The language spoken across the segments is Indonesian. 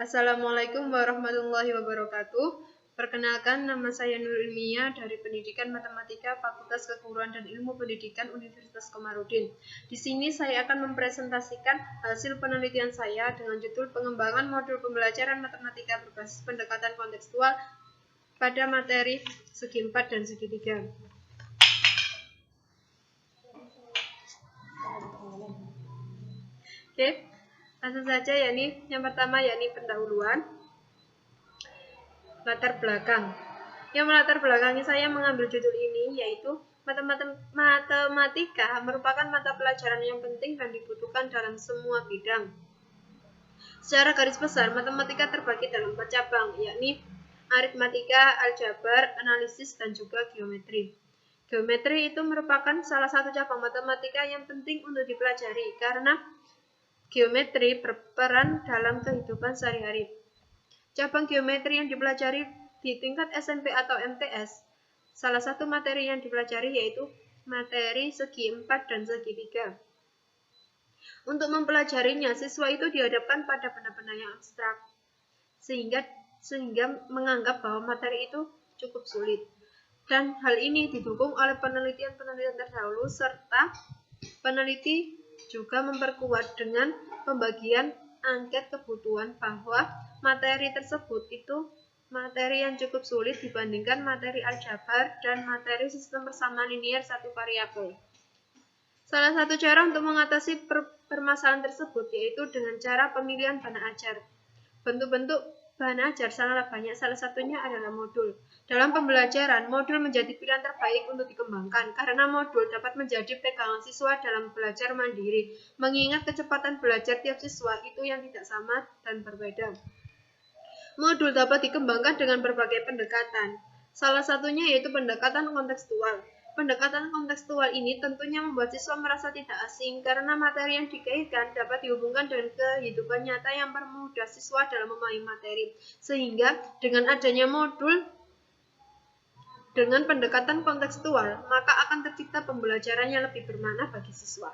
Assalamualaikum warahmatullahi wabarakatuh. Perkenalkan, nama saya Nur Ilmia dari Pendidikan Matematika Fakultas Keguruan dan Ilmu Pendidikan Universitas Komarudin. Di sini saya akan mempresentasikan hasil penelitian saya dengan judul pengembangan modul pembelajaran matematika berbasis pendekatan kontekstual pada materi segi 4 dan segi 3. Oke, langsung saja yang pertama pendahuluan. Latar belakang. Yang melatar belakangi saya mengambil judul ini yaitu matematika merupakan mata pelajaran yang penting dan dibutuhkan dalam semua bidang. Secara garis besar, matematika terbagi dalam 4 cabang, yakni aritmatika, aljabar, analisis, dan juga geometri. Geometri itu merupakan salah satu cabang matematika yang penting untuk dipelajari karena geometri berperan dalam kehidupan sehari-hari. Cabang geometri yang dipelajari di tingkat SMP atau MTS, salah satu materi yang dipelajari yaitu materi segi 4 dan segi 3. Untuk mempelajarinya, siswa itu dihadapkan pada benda-benda yang abstrak, sehingga menganggap bahwa materi itu cukup sulit. Dan hal ini didukung oleh penelitian-penelitian terdahulu, serta peneliti juga memperkuat dengan pembagian angket kebutuhan bahwa materi tersebut itu materi yang cukup sulit dibandingkan materi aljabar dan materi sistem persamaan linier satu variabel. Salah satu cara untuk mengatasi permasalahan tersebut yaitu dengan cara pemilihan bahan ajar. Bentuk-bentuk bahan ajar sangatlah banyak, salah satunya adalah modul. Dalam pembelajaran, modul menjadi pilihan terbaik untuk dikembangkan karena modul dapat menjadi pegangan siswa dalam belajar mandiri, mengingat kecepatan belajar tiap siswa itu yang tidak sama dan berbeda. Modul dapat dikembangkan dengan berbagai pendekatan. Salah satunya yaitu pendekatan kontekstual. Pendekatan kontekstual ini tentunya membuat siswa merasa tidak asing karena materi yang dikaitkan dapat dihubungkan dengan kehidupan nyata yang mempermudah siswa dalam memahami materi. Sehingga dengan adanya modul dengan pendekatan kontekstual, maka akan tercipta pembelajaran yang lebih bermakna bagi siswa.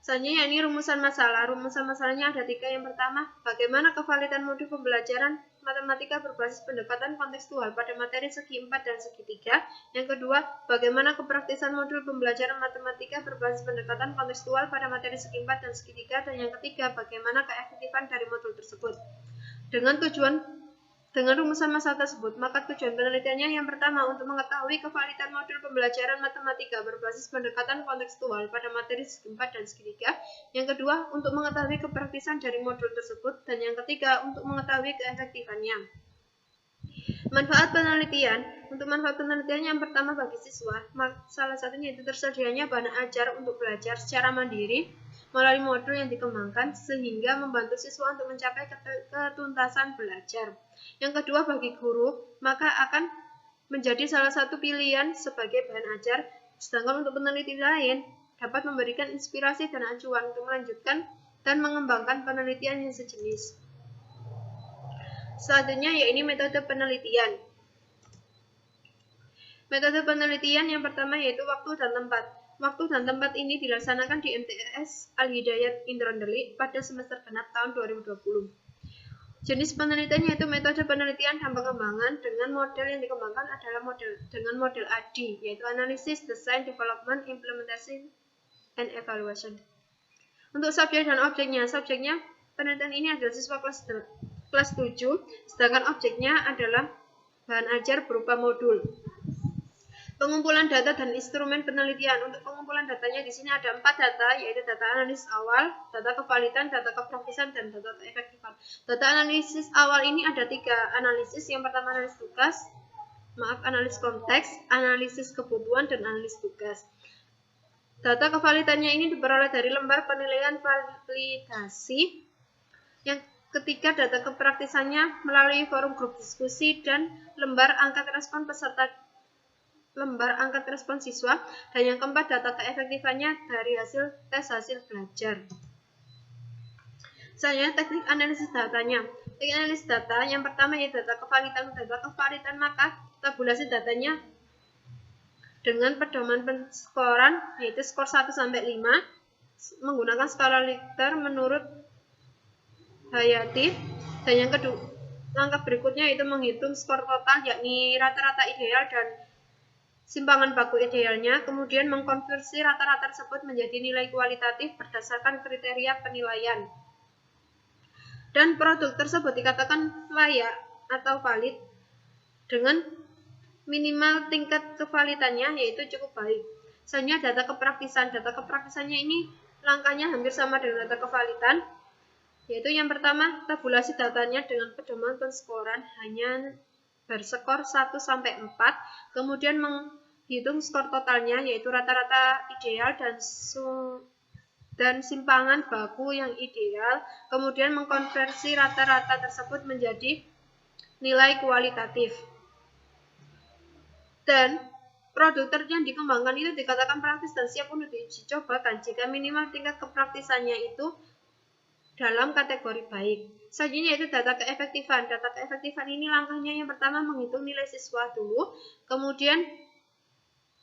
Selanjutnya yakni rumusan masalah. Rumusan masalahnya ada 3. Yang pertama, bagaimana kevalidan modul pembelajaran matematika berbasis pendekatan kontekstual pada materi segi 4 dan segi 3. Yang kedua, bagaimana kepraktisan modul pembelajaran matematika berbasis pendekatan kontekstual pada materi segi 4 dan segi 3. Dan yang ketiga, bagaimana keefektifan dari modul tersebut. Dengan rumusan masalah tersebut, maka tujuan penelitiannya yang pertama untuk mengetahui kevalidan modul pembelajaran matematika berbasis pendekatan kontekstual pada materi segi 4 dan segi 3. Yang kedua, untuk mengetahui kepraktisan dari modul tersebut. Dan yang ketiga, untuk mengetahui keefektifannya. Manfaat penelitian. Untuk manfaat penelitian yang pertama bagi siswa, salah satunya itu tersedianya bahan ajar untuk belajar secara mandiri melalui modul yang dikembangkan sehingga membantu siswa untuk mencapai ketuntasan belajar. Yang kedua, bagi guru, maka akan menjadi salah satu pilihan sebagai bahan ajar, sedangkan untuk peneliti lain dapat memberikan inspirasi dan acuan untuk melanjutkan dan mengembangkan penelitian yang sejenis. Selanjutnya yaitu metode penelitian. Metode penelitian yang pertama yaitu waktu dan tempat. Waktu dan tempat ini dilaksanakan di MTS Al-Hidayat Indrandeli pada semester genap tahun 2020. Jenis penelitian yaitu metode penelitian dan pengembangan dengan model yang dikembangkan adalah model AD, yaitu Analysis, Design, Development, Implementation, and Evaluation. Untuk subjek dan objeknya, penelitian ini adalah siswa kelas 7, sedangkan objeknya adalah bahan ajar berupa modul. Pengumpulan data dan instrumen penelitian. Untuk pengumpulan datanya di sini ada 4 data, yaitu data analisis awal, data kevalidan, data kepraktisan, dan data keefektifan. Data analisis awal ini ada 3 analisis. Yang pertama analisis konteks, analisis kebutuhan, dan analisis tugas. Data kevalidannya ini diperoleh dari lembar penilaian validasi. Yang ketiga, data kepraktisannya melalui forum grup diskusi dan lembar angkat respon siswa. Dan yang keempat, data keefektifannya dari tes hasil belajar. Selanjutnya teknik analisis datanya. Teknik analisis data yang pertama yaitu data kevalidan, maka tabulasi datanya dengan pedoman penskoran yaitu skor 1 sampai 5 menggunakan skala Likert menurut Hayati. Dan yang kedua, langkah berikutnya itu menghitung skor total, yakni rata-rata ideal dan simpangan baku idealnya, kemudian mengkonversi rata-rata tersebut menjadi nilai kualitatif berdasarkan kriteria penilaian. Dan produk tersebut dikatakan layak atau valid dengan minimal tingkat kevalidannya yaitu cukup baik. Selanjutnya data kepraktisan. Data kepraktisannya ini langkahnya hampir sama dengan data kevalidan, yaitu yang pertama tabulasi datanya dengan pedoman penskoran hanya berskor 1 sampai 4, kemudian menghitung skor totalnya yaitu rata-rata ideal dan simpangan baku yang ideal, kemudian mengkonversi rata-rata tersebut menjadi nilai kualitatif. Dan produk yang dikembangkan itu dikatakan praktis dan siap untuk diuji cobakan jika minimal tingkat kepraktisannya itu dalam kategori baik. Selanjutnya itu data keefektifan. Data keefektifan ini langkahnya yang pertama menghitung nilai siswa dulu, kemudian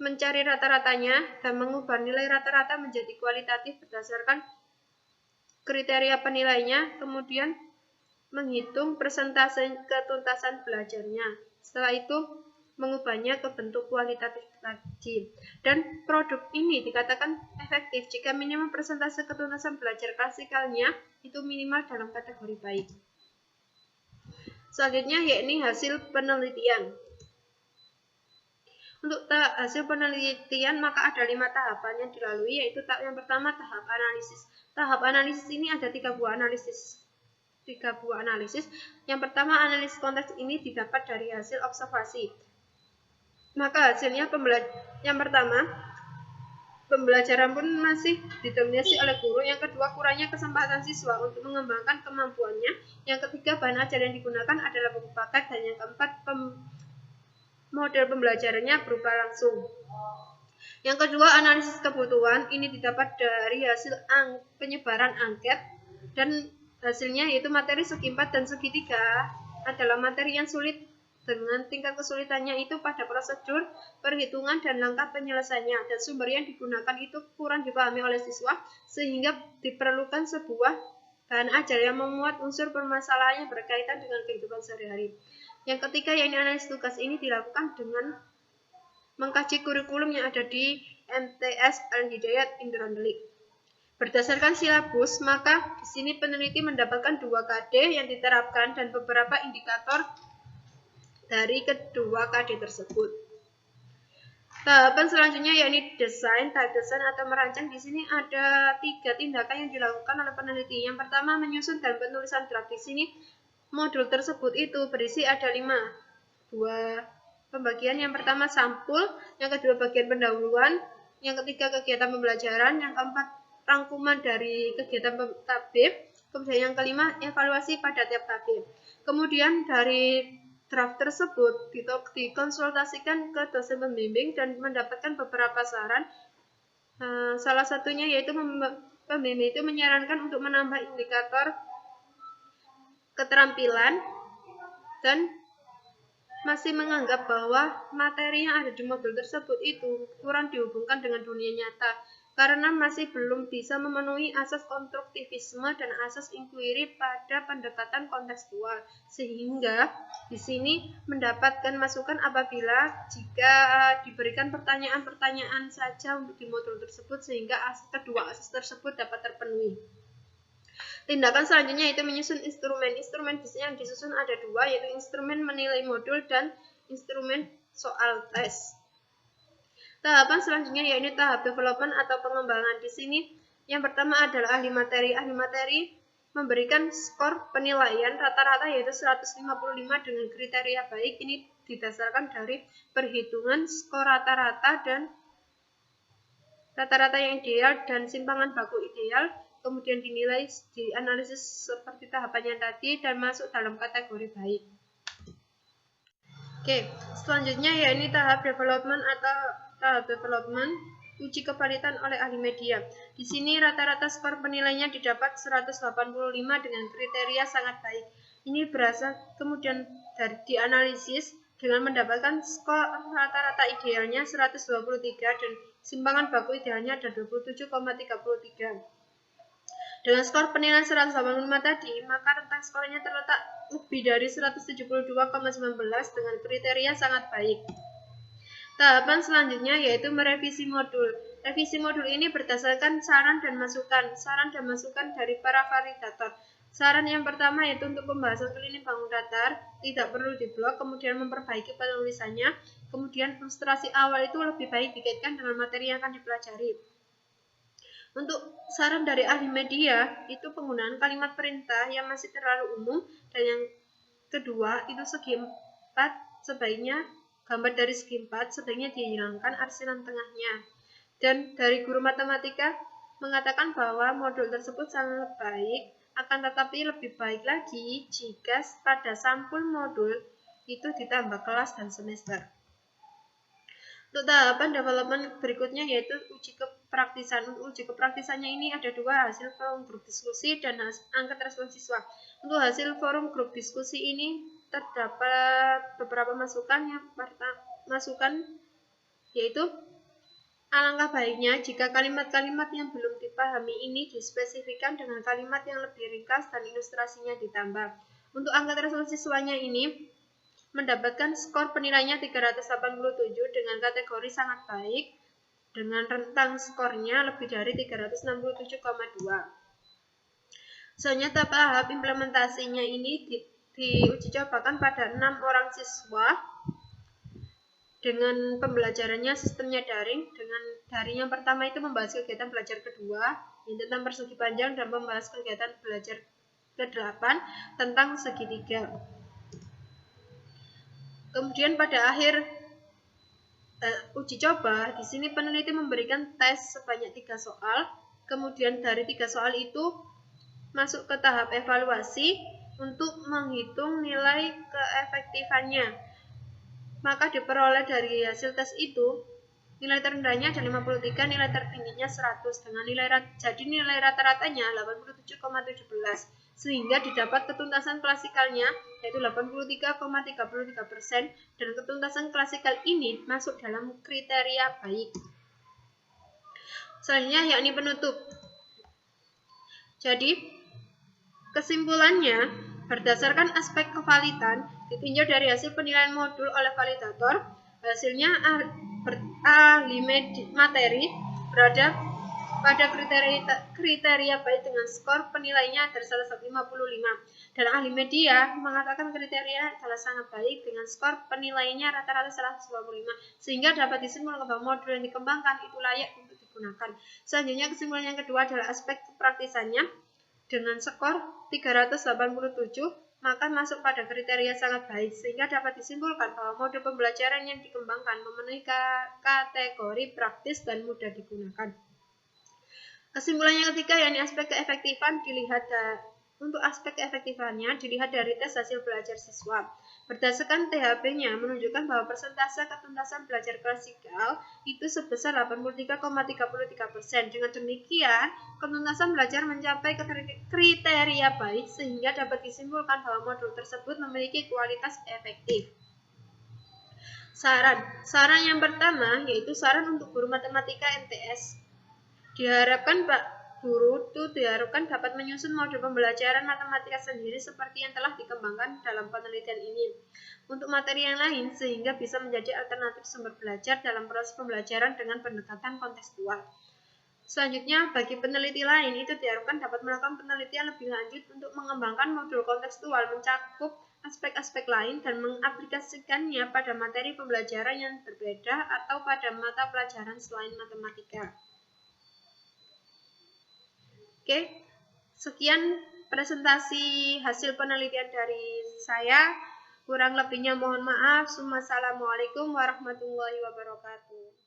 mencari rata-ratanya dan mengubah nilai rata-rata menjadi kualitatif berdasarkan kriteria penilainya, kemudian menghitung persentase ketuntasan belajarnya. Setelah itu mengubahnya ke bentuk kualitatif lagi. Dan produk ini dikatakan efektif jika minimal persentase ketuntasan belajar klasikalnya itu minimal dalam kategori baik. Selanjutnya yakni hasil penelitian. Untuk hasil penelitian maka ada 5 tahapan yang dilalui, yaitu yang pertama tahap analisis. Tahap analisis ini ada 3 buah analisis. Yang pertama, analisis konteks ini didapat dari hasil observasi. Maka hasilnya yang pertama, pembelajaran pun masih didominasi oleh guru. Yang kedua, kurangnya kesempatan siswa untuk mengembangkan kemampuannya. Yang ketiga, bahan ajar yang digunakan adalah buku paket. Dan yang keempat, model pembelajarannya berupa langsung. Yang kedua, analisis kebutuhan. Ini didapat dari hasil penyebaran angket. Dan hasilnya yaitu materi segi 4 dan segi 3 adalah materi yang sulit dengan tingkat kesulitannya itu pada prosedur, perhitungan, dan langkah penyelesaiannya, dan sumber yang digunakan itu kurang dipahami oleh siswa, sehingga diperlukan sebuah bahan ajar yang memuat unsur permasalahan yang berkaitan dengan kehidupan sehari-hari. Yang ketiga, yakni analisis tugas ini dilakukan dengan mengkaji kurikulum yang ada di MTS Al-Hidayat Indramayu. Berdasarkan silabus, maka di sini peneliti mendapatkan 2 KD yang diterapkan dan beberapa indikator dari kedua KD tersebut. Tahapan selanjutnya yakni desain. Tahap desain atau merancang, di sini ada 3 tindakan yang dilakukan oleh peneliti. Yang pertama, menyusun dan penulisan draft. Di sini modul tersebut itu berisi ada 2 pembagian. Yang pertama sampul, yang kedua bagian pendahuluan, yang ketiga kegiatan pembelajaran, yang keempat rangkuman dari kegiatan tabib, kemudian yang kelima evaluasi pada tiap tabib. Kemudian dari draft tersebut dikonsultasikan ke dosen pembimbing dan mendapatkan beberapa saran. Salah satunya yaitu pembimbing itu menyarankan untuk menambah indikator keterampilan dan masih menganggap bahwa materi yang ada di modul tersebut itu kurang dihubungkan dengan dunia nyata karena masih belum bisa memenuhi asas konstruktivisme dan asas inquiry pada pendekatan kontekstual, sehingga di sini mendapatkan masukan apabila jika diberikan pertanyaan-pertanyaan saja untuk di modul tersebut sehingga kedua asas tersebut dapat terpenuhi. Tindakan selanjutnya itu menyusun instrumen. Instrumen yang disusun ada 2, yaitu instrumen menilai modul dan instrumen soal tes. Tahapan selanjutnya yaitu tahap development atau pengembangan. Di sini yang pertama adalah ahli materi. Ahli materi memberikan skor penilaian rata-rata yaitu 155 dengan kriteria baik. Ini didasarkan dari perhitungan skor rata-rata dan rata-rata yang ideal dan simpangan baku ideal. Kemudian dinilai, dianalisis seperti tahapannya tadi dan masuk dalam kategori baik. Oke, selanjutnya yakni tahap development atau tahap development uji kevalitan oleh ahli media. Di sini rata-rata skor penilaiannya didapat 185 dengan kriteria sangat baik. Ini berasal kemudian dianalisis dengan mendapatkan skor rata-rata idealnya 123 dan simpangan baku idealnya ada 27,33. Dengan skor penilaian 185 tadi, maka rentang skornya terletak lebih dari 172,19 dengan kriteria sangat baik. Tahapan selanjutnya yaitu merevisi modul. Revisi modul ini berdasarkan saran dan masukan dari para validator. Saran yang pertama yaitu untuk pembahasan klinik bangun datar, tidak perlu diblok, kemudian memperbaiki penulisannya, kemudian ilustrasi awal itu lebih baik dikaitkan dengan materi yang akan dipelajari. Untuk saran dari ahli media, itu penggunaan kalimat perintah yang masih terlalu umum, dan yang kedua itu segi 4 sebaiknya gambar dari segi 4 sebaiknya dihilangkan arsiran tengahnya. Dan dari guru matematika mengatakan bahwa modul tersebut sangat baik, akan tetapi lebih baik lagi jika pada sampul modul itu ditambah kelas dan semester. Untuk tahapan development berikutnya yaitu uji kepraktisan. Untuk uji kepraktisannya ini ada dua, hasil forum grup diskusi dan angkat respon siswa. Untuk hasil forum grup diskusi ini terdapat beberapa masukan. Yang masukan yaitu alangkah baiknya jika kalimat-kalimat yang belum dipahami ini dispesifikkan dengan kalimat yang lebih ringkas dan ilustrasinya ditambah. Untuk angkat respon siswanya ini mendapatkan skor penilaiannya 387 dengan kategori sangat baik dengan rentang skornya lebih dari 367,2. Selanjutnya tahap implementasinya ini diuji cobakan pada 6 orang siswa dengan pembelajarannya sistemnya daring. Dengan daring yang pertama itu membahas kegiatan belajar kedua yang tentang persegi panjang dan membahas kegiatan belajar ke-8 tentang segitiga. Kemudian pada akhir uji coba, di sini peneliti memberikan tes sebanyak 3 soal. Kemudian dari 3 soal itu masuk ke tahap evaluasi untuk menghitung nilai keefektifannya. Maka diperoleh dari hasil tes itu nilai terendahnya ada 53, nilai tertingginya 100 dengan nilai rata-ratanya 87,17. Sehingga didapat ketuntasan klasikalnya yaitu 83,33% dan ketuntasan klasikal ini masuk dalam kriteria baik. Selanjutnya yakni penutup. Jadi kesimpulannya berdasarkan aspek kevalidan ditinjau dari hasil penilaian modul oleh validator, hasilnya ahli materi berada pada kriteria baik dengan skor penilaiannya dari 155 dan ahli media mengatakan kriteria adalah sangat baik dengan skor penilaiannya rata-rata 155 sehingga dapat disimpulkan bahwa modul yang dikembangkan itu layak untuk digunakan. Selanjutnya kesimpulan yang kedua adalah aspek praktisannya dengan skor 387 maka masuk pada kriteria sangat baik sehingga dapat disimpulkan bahwa modul pembelajaran yang dikembangkan memenuhi kategori praktis dan mudah digunakan. Kesimpulan yang ketiga yakni aspek keefektifan untuk aspek keefektifannya dilihat dari tes hasil belajar siswa. Berdasarkan THP-nya menunjukkan bahwa persentase ketuntasan belajar klasikal itu sebesar 83,33%. Dengan demikian, ketuntasan belajar mencapai kriteria baik sehingga dapat disimpulkan bahwa modul tersebut memiliki kualitas efektif. Saran yang pertama yaitu saran untuk guru matematika MTS. Diharapkan guru dapat menyusun modul pembelajaran matematika sendiri seperti yang telah dikembangkan dalam penelitian ini untuk materi yang lain sehingga bisa menjadi alternatif sumber belajar dalam proses pembelajaran dengan pendekatan kontekstual. Selanjutnya, bagi peneliti lain itu diharapkan dapat melakukan penelitian lebih lanjut untuk mengembangkan modul kontekstual mencakup aspek-aspek lain dan mengaplikasikannya pada materi pembelajaran yang berbeda atau pada mata pelajaran selain matematika. Oke, sekian presentasi hasil penelitian dari saya. Kurang lebihnya mohon maaf. Wassalamualaikum warahmatullahi wabarakatuh.